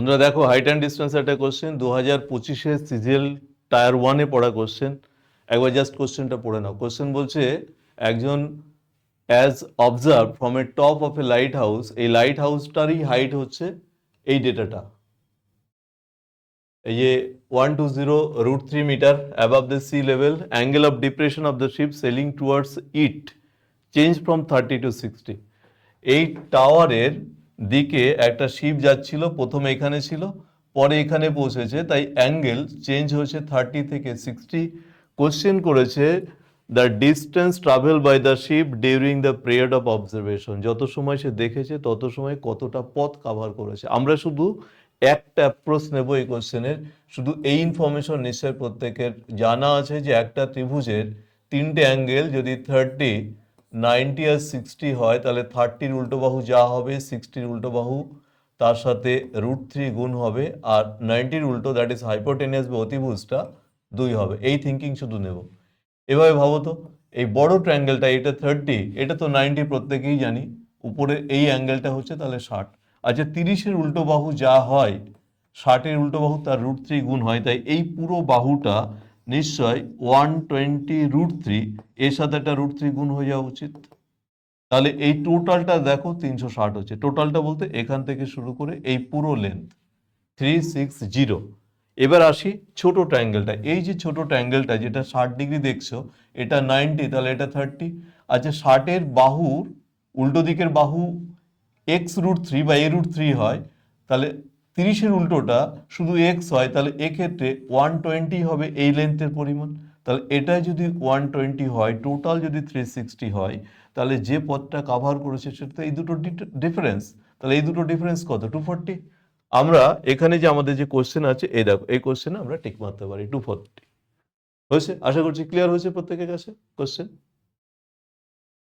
তোমরা দেখো height and distance একটা কোশ্চেন 2025 সিজিএল টায়ার 1-এ পড়া কোশ্চেন। একবার জাস্ট কোশ্চেনটা পড়ে নাও। কোশ্চেন বলছে একজন as observe from a top of a lighthouse, এই লাইট হাউসটারই হাইট হচ্ছে এই ডেটাটা, এই যে 120 √3 metre above the sea level, angle of depression of the ship sailing towards it change from 30 to 60। এই টাওয়ারের দিকে একটা শিপ যাচ্ছিল, প্রথমে এখানে ছিল, পরে এখানে পৌঁছেছে, তাই অ্যাঙ্গেল চেঞ্জ হয়েছে 30 থেকে 60। কোশ্চেন করেছে the distance travel by the ship during the period of observation, যত সময় সে দেখেছে তত সময় কতটা পথ কাভার করেছে। আমরা শুধু একটা অ্যাপ্রোচ নেব এই কোশ্চেনের, শুধু এই ইনফরমেশন নিশ্চয় প্রত্যেকের জানা আছে যে একটা ত্রিভুজের তিনটে অ্যাঙ্গেল যদি 30, 90 আর 60 হয়, তাহলে 30-র উল্টো বাহু যা হবে 60-র উল্টো বাহু তার সাথে √3 গুণ হবে, আর 90-র উল্টো দ্যাট ইজ হাইপোটেনিয়াস বা অতিভুজটা 2 হবে। এই থিঙ্কিং শুধু নেব। এভাবে ভাবো তো, এই বড় ট্রায়াঙ্গেলটা এটা 30, এটা তো 90 প্রত্যেকেই জানি, উপরে এই অ্যাঙ্গেলটা হচ্ছে তাহলে 60। আচ্ছা 30-এর উল্টো বাহু যা হয় 60-এর উল্টো বাহু তার √3 গুণ হয়, তাই এই পুরো বাহুটা নিশ্চয় 120 √3, এর সাথে একটা √3 গুণ হয়ে যাওয়া উচিত। তাহলে এই টোটালটা দেখো 360 হচ্ছে। টোটালটা বলতে এখান থেকে শুরু করে এই পুরো লেন্থ 360। এবার আসি ছোট ট্রায়াঙ্গেলটা, এই যে ছোট ট্রায়াঙ্গেলটা যেটা 60 ডিগ্রি দেখছো, এটা 90, তাহলে এটা 30। আচ্ছা 60-এর বাহুর উল্টো দিকের বাহু x√3 বা a√3 হয়, তাহলে 30-এর উল্টোটা শুধু x হয়, তাহলে এক্ষেত্রে 120 হবে এই লেন্থের পরিমাণ। তাহলে এটা যদি 120 হয়, টোটাল যদি 360 হয়, তাহলে যে পথটা কাভার করেছে সেটা এই দুটো ডিফারেন্স। তাহলে এই দুটো ডিফারেন্স কত? 240। আমরা এখানে যে আমাদের যে কোশ্চেন আছে, এই দেখো এই কোশ্চেনে আমরা টিক মারতে পারি 240। হয়েছে? আশা করছি ক্লিয়ার হয়েছে প্রত্যেকের কাছে কোশ্চেন।